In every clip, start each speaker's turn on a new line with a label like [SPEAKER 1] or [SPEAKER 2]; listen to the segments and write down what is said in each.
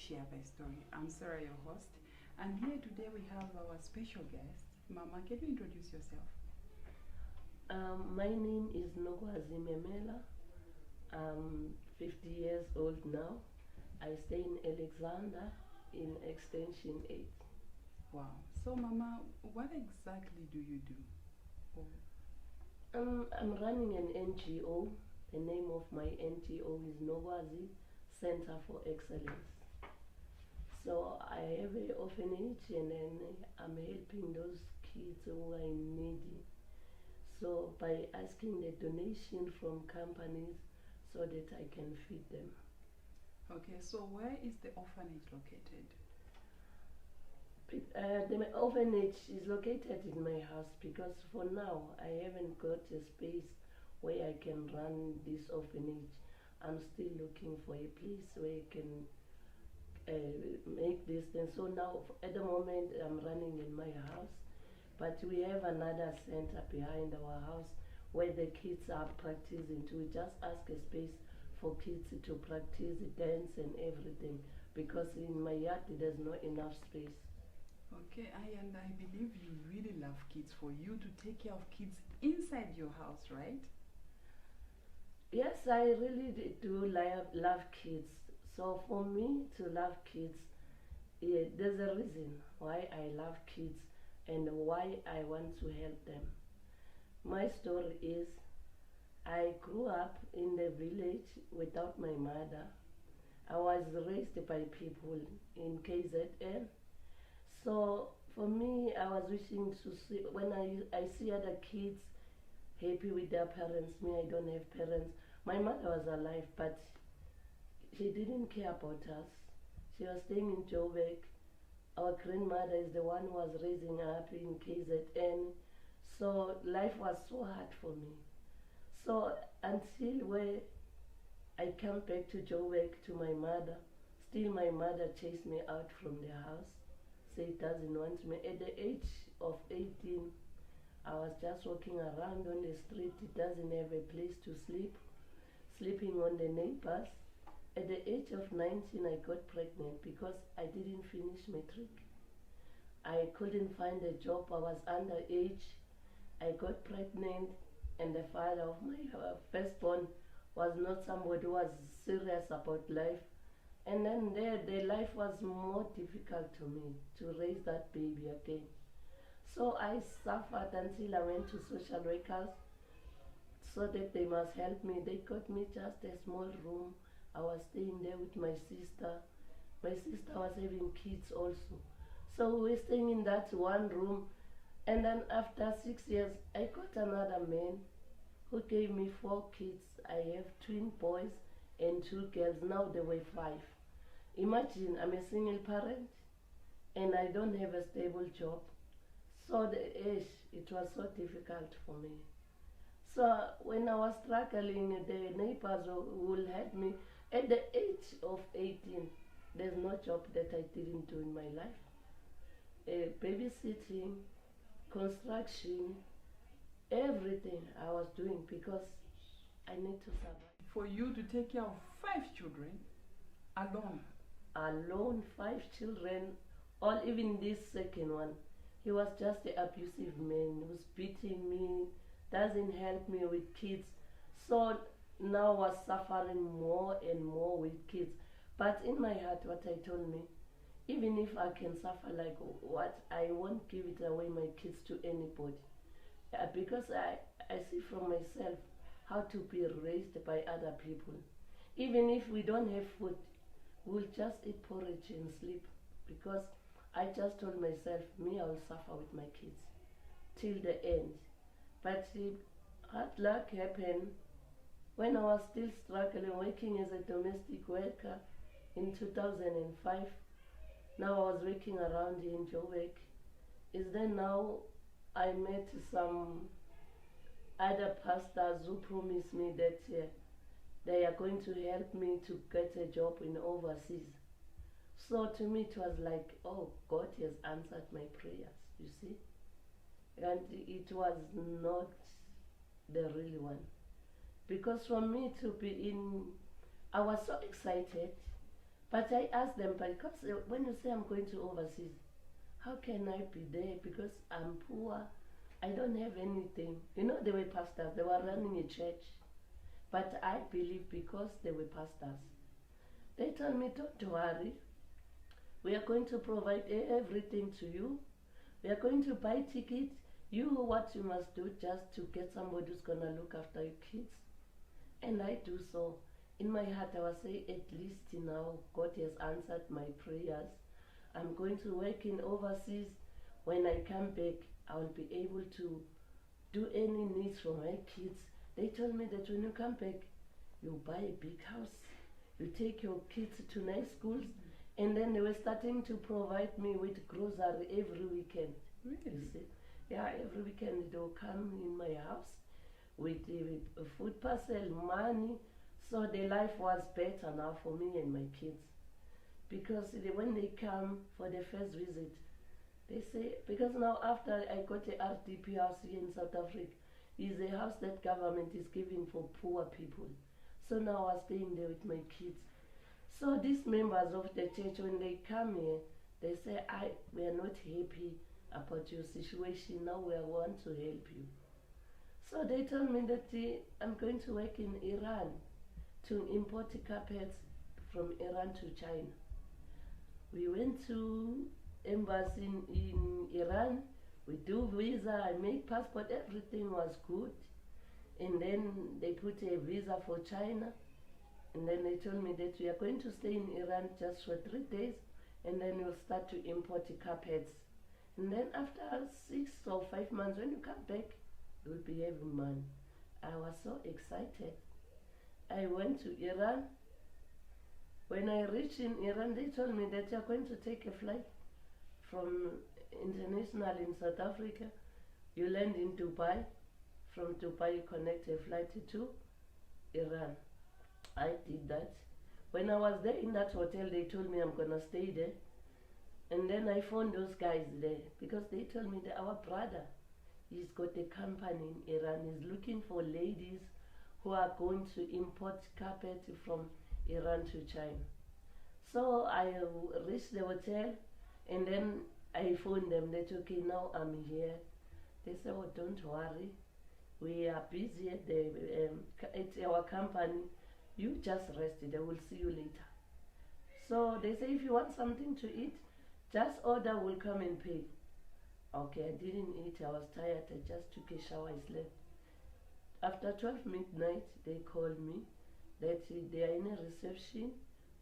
[SPEAKER 1] share my story. I'm Sarah, your host, and here today we have our special guest. Mama, can you introduce yourself?
[SPEAKER 2] My name is Nogwasza. I'm 50 years old now. I stay in Alexander in Extension 8.
[SPEAKER 1] Wow. So, Mama, what exactly do you do? Oh,
[SPEAKER 2] I'm running an NGO. The name of my NGO is Nogwasza Center for Excellence. So I have an orphanage and then I'm helping those kids who are in needy. So by asking the donation from companies so that I can feed them.
[SPEAKER 1] okay. So, where is the orphanage located?
[SPEAKER 2] The orphanage is located in my house because for now I haven't got a space where I can run this orphanage. I'm still looking for a place where I can make this thing. So now at the moment I'm running in my house, but we have another center behind our house where the kids are practicing to just ask a space for kids to practice dance and everything because in my yard there's not enough space.
[SPEAKER 1] Okay, I believe you really love kids for you to take care of kids inside your house, right?
[SPEAKER 2] Yes, I really do love kids. So for me to love kids, yeah, there's a reason why I love kids and why I want to help them. My story is I grew up in the village without my mother. I was raised by people in KZN. So for me, I was wishing to see when I see other kids happy with their parents. Me, I don't have parents. My mother was alive, but she didn't care about us. She was staying in Joburg. Our grandmother is the one who was raising up in KZN. So life was so hard for me. So until where I come back to Joburg to my mother, still my mother chased me out from the house. Say doesn't want me. At the age of 18, I was just walking around on the street. It doesn't have a place to sleep, sleeping on the neighbors. At the age of 19, I got pregnant because I didn't finish matric. I couldn't find a job. I was underage. I got pregnant, and the father of my firstborn was not somebody who was serious about life. And then there, the life was more difficult to me to raise that baby again. So I suffered until I went to social workers so that they must help me. They got me just a small room. I was staying there with my sister. My sister was having kids also. So we were staying in that one room. And then after 6 years, I got another man who gave me 4 kids. I have twin boys and 2 girls. Now they were 5. Imagine I'm a single parent and I don't have a stable job. So it was so difficult for me. So when I was struggling, the neighbors will help me. At the age of 18, there's no job that I didn't do in my life. Babysitting, construction, everything I was doing because I need to survive.
[SPEAKER 1] For you to take care of 5 children alone.
[SPEAKER 2] Alone, 5 children, or even this second one. He was just an abusive man who's beating me, doesn't help me with kids. So now I was suffering more and more with kids. But in my heart, what I told me, even if I can suffer like what, I won't give it away my kids to anybody. Because I see from myself how to be raised by other people. Even if we don't have food, we'll just eat porridge and sleep. Because I just told myself, me, I will suffer with my kids till the end. But hard luck happened when I was still struggling, working as a domestic worker in 2005. Now I was working around in Joburg. Is then now I met some other pastors who promised me that they are going to help me to get a job in overseas. So to me it was like, oh, God has answered my prayers, you see. And it was not the real one. Because for me to be in, I was so excited But I asked them, because when you say I'm going to overseas, how can I be there? Because I'm poor, I don't have anything. You know, they were pastors, they were running a church. But I believe because they were pastors. They told me, don't worry, we are going to provide everything to you. We are going to buy tickets. You, what you must do just to get somebody who's going to look after your kids. And I do so. In my heart, I was saying, at least now God has answered my prayers. I'm going to work in overseas. When I come back, I will be able to do any needs for my kids. They told me that when you come back, you buy a big house, you take your kids to nice schools, and then they were starting to provide me with grocery every weekend.
[SPEAKER 1] Really?
[SPEAKER 2] You see? Yeah, every weekend they will come in my house with a food parcel, money. So the life was better now for me and my kids. Because when they come for the first visit, they say, because now after I got a RDP house here in South Africa, is a house that government is giving for poor people. So now I was staying there with my kids. So these members of the church, when they come here, they say, we are not happy about your situation, now we want to help you. So they told me that I'm going to work in Iran to import carpets from Iran to China. We went to embassy in Iran, we do visa, I made passport, everything was good. And then they put a visa for China. And then they told me that we are going to stay in Iran just for 3 days, and then we'll start to import the carpets. And then after 6 or 5 months, when you come back, you'll be having money. I was so excited. I went to Iran. When I reached in Iran, they told me that you're going to take a flight from international in South Africa. You land in Dubai. From Dubai, you connect a flight to Iran. I did that. When I was there in that hotel, they told me I'm gonna stay there. And then I found those guys there because they told me that our brother, he's got a company in Iran. He's looking for ladies who are going to import carpet from Iran to China. So I reached the hotel, and then I phoned them. They said, okay, now I'm here. They said, oh, don't worry. We are busy at our company. You just rest. They will see you later. So they say, if you want something to eat, just order, we'll come and pay. Okay, I didn't eat. I was tired. I just took a shower. I slept. After 12 midnight, they called me that they are in a reception.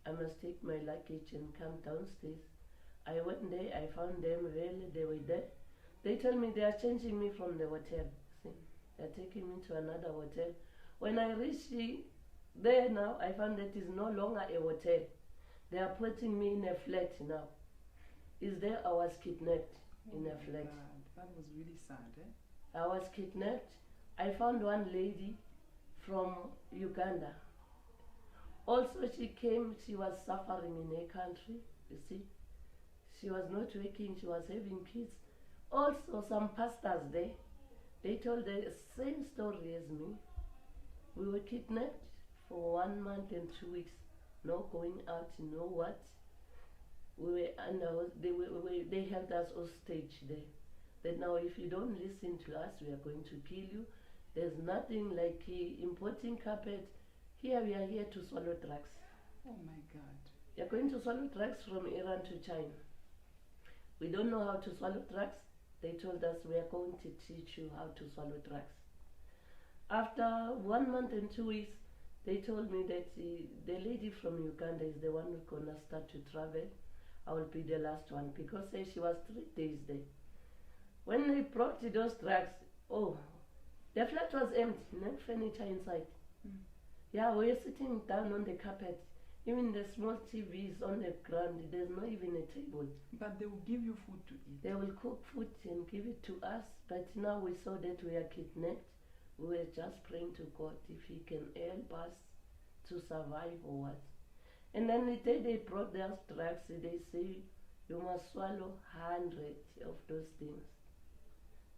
[SPEAKER 2] I must take my luggage and come downstairs. I went there. I found them. Really, they were there. They told me they are changing me from the hotel. See, they're taking me to another hotel. When I reached there now, I found that it's no longer a hotel. They are putting me in a flat now. Is there I was kidnapped in a flat.
[SPEAKER 1] God, that was really sad, eh?
[SPEAKER 2] I was kidnapped. I found one lady from Uganda. Also, she came, she was suffering in her country, you see. She was not working, she was having kids. Also, some pastors there, they told the same story as me. We were kidnapped for 1 month and 2 weeks. No going out, no what. We were under, they held us hostage there. That now if you don't listen to us, we are going to kill you. There's nothing like importing carpet. Here we are here to swallow drugs.
[SPEAKER 1] Oh my God.
[SPEAKER 2] You're going to swallow drugs from Iran to China. We don't know how to swallow drugs. They told us we are going to teach you how to swallow drugs. After 1 month and 2 weeks, they told me that the lady from Uganda is the one who's gonna start to travel. I will be the last one because she was 3 days there. When they brought those drugs, oh, the flat was empty, no furniture inside. Yeah, we were sitting down on the carpet. Even the small TVs on the ground, there's not even a table.
[SPEAKER 1] But they will give you food to eat.
[SPEAKER 2] They will cook food and give it to us. But now we saw that we are kidnapped. We were just praying to God if He can help us to survive or what. And then the day they brought their drugs, they say you must swallow 100 of those things.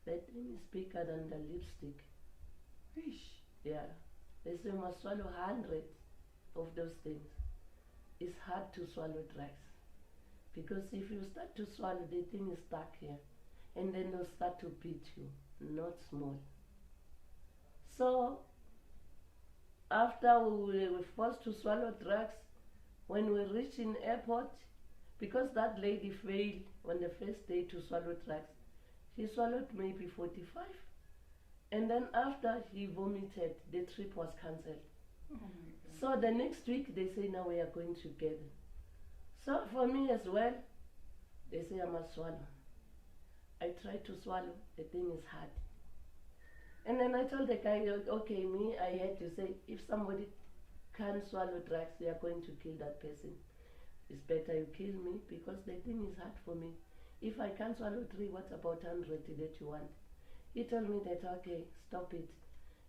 [SPEAKER 2] That thing is bigger than the lipstick.
[SPEAKER 1] Fish.
[SPEAKER 2] Yeah. They say you must swallow 100 of those things. it's hard to swallow drugs. Because if you start to swallow, the thing is stuck here. And then they'll start to beat you, not small. So after we were forced to swallow drugs, when we reached in airport, because that lady failed on the first day to swallow drugs, he swallowed maybe 45. And then after he vomited, the trip was cancelled.
[SPEAKER 1] Oh my God.
[SPEAKER 2] So the next week they say now we are going together. So for me as well, they say I must swallow. I tried to swallow, the thing is hard. And then I told the guy, okay, me, I had to say, if somebody can't swallow drugs, they are going to kill that person. It's better you kill me because the thing is hard for me. If I can't swallow 3, what about 100 that you want? He told me that, okay, stop it.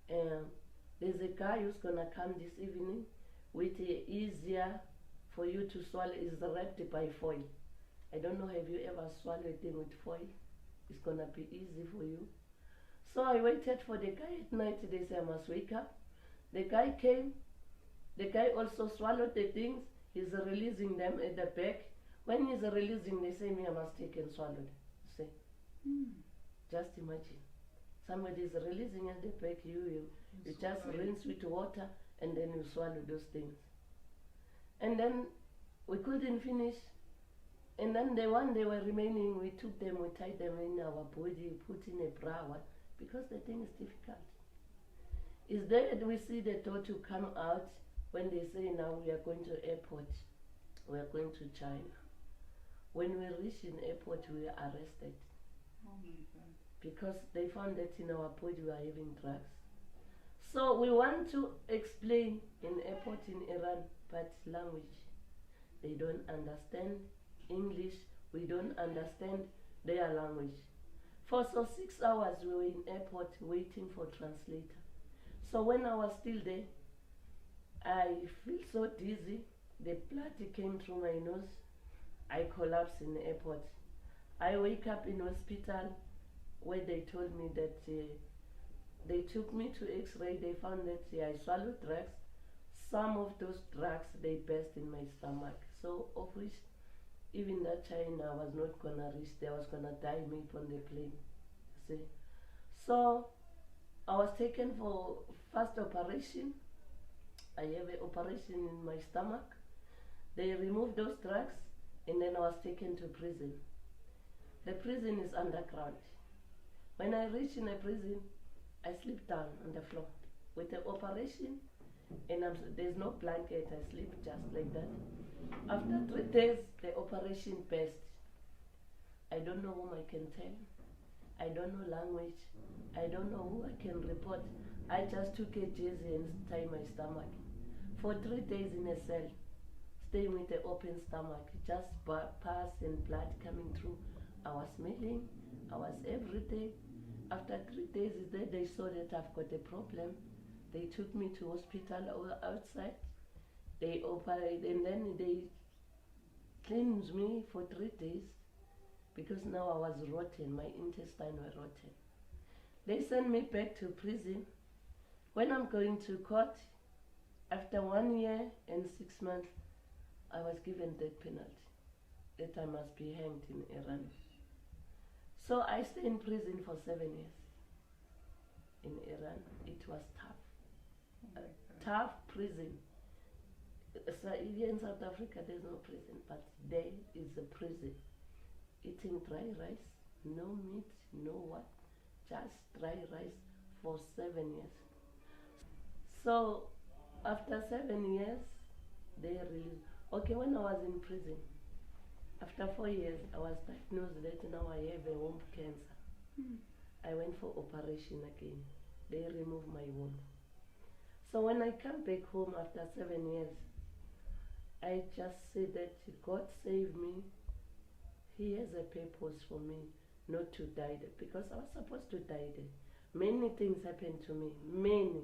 [SPEAKER 2] There's a guy who's gonna come this evening with easier for you to swallow, is wrapped by foil. I don't know, have you ever swallowed a thing with foil? It's gonna be easy for you. So I waited for the guy at night. They say I must wake up. The guy came. The guy also swallowed the things. He's releasing them at the back. When he's releasing, they say me I must take and swallow it. See? Just imagine. Somebody is releasing at the back. You just rinse with water and then you swallow those things. And then we couldn't finish. And then the one they were remaining, we took them, we tied them in our body, put in a bra, because the thing is difficult. Is that we see the door to come out when they say now we are going to airport, we are going to China. When we reached in airport, we were arrested.
[SPEAKER 1] Oh my God.
[SPEAKER 2] Because they found that in our body we are having drugs. So we want to explain in airport in Iran, but language. They don't understand English, we don't understand their language. For 6 hours we were in airport waiting for translator. So when I was still there, I feel so dizzy, the blood came through my nose, I collapsed in the airport. I wake up in hospital where they told me that they took me to x-ray, they found that I swallowed drugs. Some of those drugs, they burst in my stomach. So of which even that China I was not gonna reach, they was gonna die me on the plane. See? So I was taken for first operation. I have an operation in my stomach. They removed those drugs and then I was taken to prison. The prison is underground. When I reach in a prison, I sleep down on the floor with the operation and there's no blanket, I sleep just like that. After 3 days, the operation burst. I don't know whom I can tell. I don't know language. I don't know who I can report. I just took a jersey and tied my stomach. For 3 days in a cell, staying with the open stomach, just pus and blood coming through. I was smelling, I was everything. After 3 days they saw that I've got a problem. They took me to hospital outside. They operated and then they cleansed me for 3 days because now I was rotten, my intestine were rotten. They sent me back to prison. When I'm going to court, after 1 year and 6 months, I was given death penalty, that I must be hanged in Iran. So I stayed in prison for 7 years in Iran. It was tough, tough prison. So here in South Africa there's no prison, but there is a prison. Eating dry rice, no meat, no what, just dry rice for 7 years. So after 7 years, they released. Okay, when I was in prison, after 4 years, I was diagnosed that now I have a womb cancer. I went for operation again. They removed my womb. So when I come back home after 7 years, I just say that God saved me. He has a purpose for me not to die there, because I was supposed to die there. Many things happened to me, many,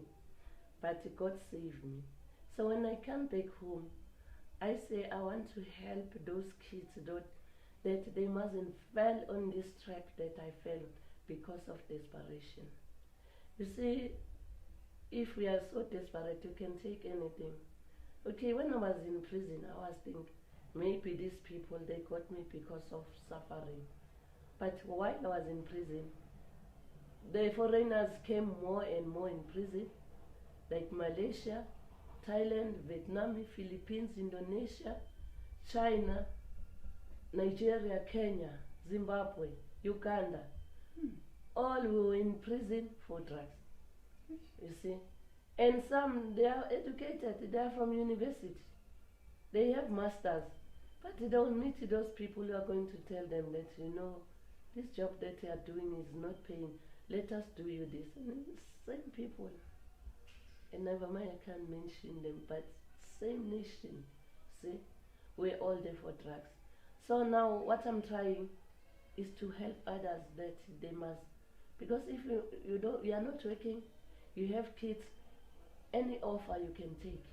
[SPEAKER 2] but God saved me. So when I come back home, I say I want to help those kids that they mustn't fall on this trap that I fell because of desperation. You see, if we are so desperate, you can take anything. Okay, when I was in prison, I was thinking, maybe these people, they got me because of suffering. But while I was in prison, the foreigners came more and more in prison, like Malaysia, Thailand, Vietnam, Philippines, Indonesia, China, Nigeria, Kenya, Zimbabwe, Uganda. All were in prison for drugs, you see. And some, they are educated, they are from university. They have masters, but they don't meet those people who are going to tell them that, this job that they are doing is not paying. Let us do you this. And it's same people. And never mind, I can't mention them, but same nation, see? We're all there for drugs. So now what I'm trying is to help others that they must, because if you are not working, you have kids, any offer you can take.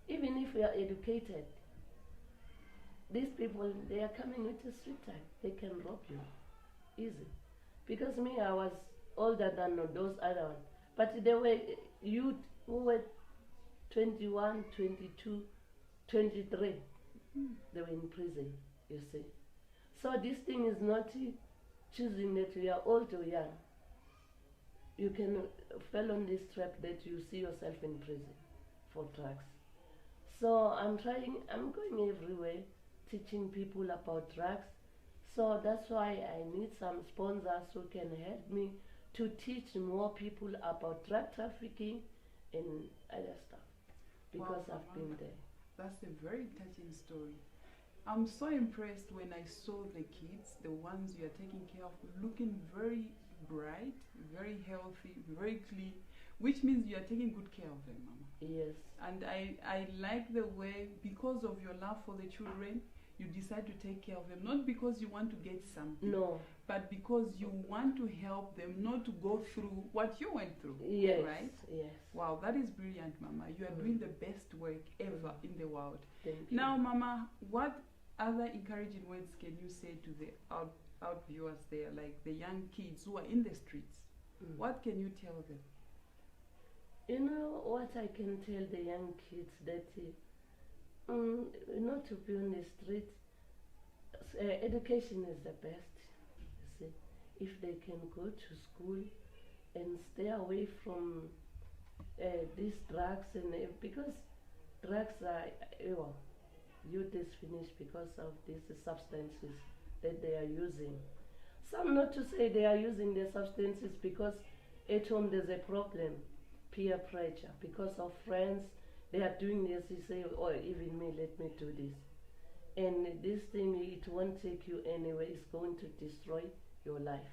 [SPEAKER 2] Even if you are educated, these people, they are coming with a street time. They can rob you easy. Because me, I was older than those other ones. But they were youth who were 21, 22, 23. They were in prison, you see. So this thing is not choosing that you are old or young. You can fall on this trap that you see yourself in prison for drugs. So I'm going everywhere teaching people about drugs. So that's why I need some sponsors who can help me to teach more people about drug trafficking and other stuff. Because
[SPEAKER 1] Wow,
[SPEAKER 2] I've been there.
[SPEAKER 1] That's a very touching story. I'm so impressed when I saw the kids, the ones you are taking care of, looking very bright, very healthy, very clean, which means you are taking good care of them, Mama.
[SPEAKER 2] Yes.
[SPEAKER 1] And I like the way, because of your love for the children, you decide to take care of them, not because you want to get something,
[SPEAKER 2] No.
[SPEAKER 1] but because you want to help them not to go through what you went through.
[SPEAKER 2] Yes.
[SPEAKER 1] Right?
[SPEAKER 2] Yes.
[SPEAKER 1] Wow, that is brilliant, Mama. You are doing the best work ever in the world.
[SPEAKER 2] Thank you.
[SPEAKER 1] Now, Mama, what other encouraging words can you say to the out viewers there, like the young kids who are in the streets? What can you tell them?
[SPEAKER 2] You know what I can tell the young kids, that not to be on the street, education is the best, you see. If they can go to school and stay away from these drugs, and because drugs are, youth is finished because of these substances that they are using. Some, not to say they are using the substances because at home there's a problem, peer pressure, because of friends, they are doing this, you say, oh, even me, let me do this. And this thing, it won't take you anywhere, it's going to destroy your life.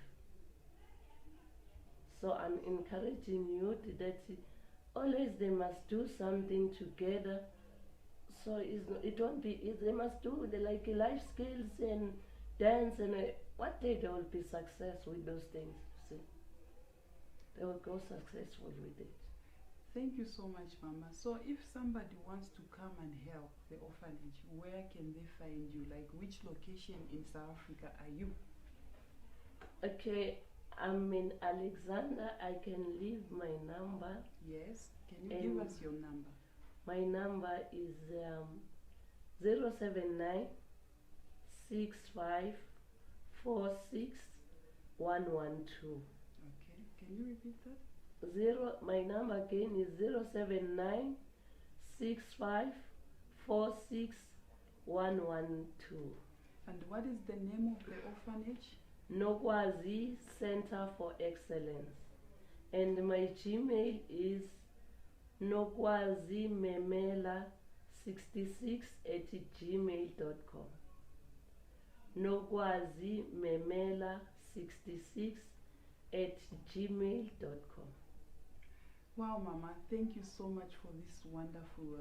[SPEAKER 2] So I'm encouraging you that always they must do something together. So it won't be, they must do like life skills and dance, and one day they will be successful with those things, see. They will go successful with it.
[SPEAKER 1] Thank you so much, Mama. So if somebody wants to come and help the orphanage, where can they find you? Like, which location in South Africa are you?
[SPEAKER 2] Okay, I'm in Alexander. I can leave my number.
[SPEAKER 1] Yes. Can you give us your number?
[SPEAKER 2] My number is 079 65 46 112.
[SPEAKER 1] Okay. Can you repeat that?
[SPEAKER 2] My number again is 079 65 46 112.
[SPEAKER 1] And what is the name of the orphanage?
[SPEAKER 2] Nogwasza Center for Excellence. And my Gmail is nogwazimemela66@gmail.com. nogwazimemela66@gmail.com.
[SPEAKER 1] Wow, Mama, thank you so much for these wonderful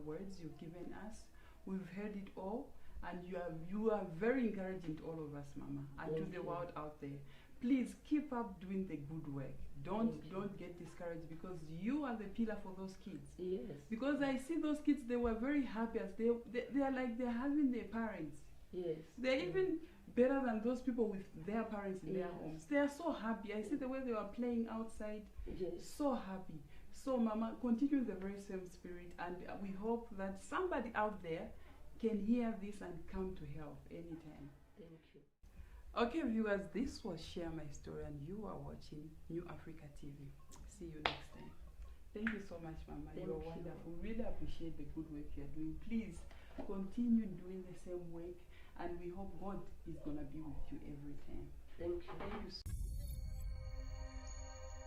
[SPEAKER 1] words you've given us. We've heard it all, and you are very encouraging to all of us, Mama, and to the world out there. Please keep up doing the good work. Don't get discouraged, because you are the pillar for those kids.
[SPEAKER 2] Yes.
[SPEAKER 1] Because I see those kids, they were very happy as they are like they're having their parents.
[SPEAKER 2] Yes.
[SPEAKER 1] They're even better than those people with their parents in their homes. They are so happy. I see the way they were playing outside.
[SPEAKER 2] Yes.
[SPEAKER 1] So happy. So, Mama, continue the very same spirit, and we hope that somebody out there can hear this and come to help anytime.
[SPEAKER 2] Thank you.
[SPEAKER 1] Okay, viewers, this was Share My Story, and you are watching New Africa TV. See you next time. Thank you so much, Mama.
[SPEAKER 2] Thank
[SPEAKER 1] You're
[SPEAKER 2] you.
[SPEAKER 1] wonderful. Really appreciate the good work you're doing. Please continue doing the same work, and we hope God is going to be with you every time.
[SPEAKER 2] Thank you.
[SPEAKER 1] Thank you so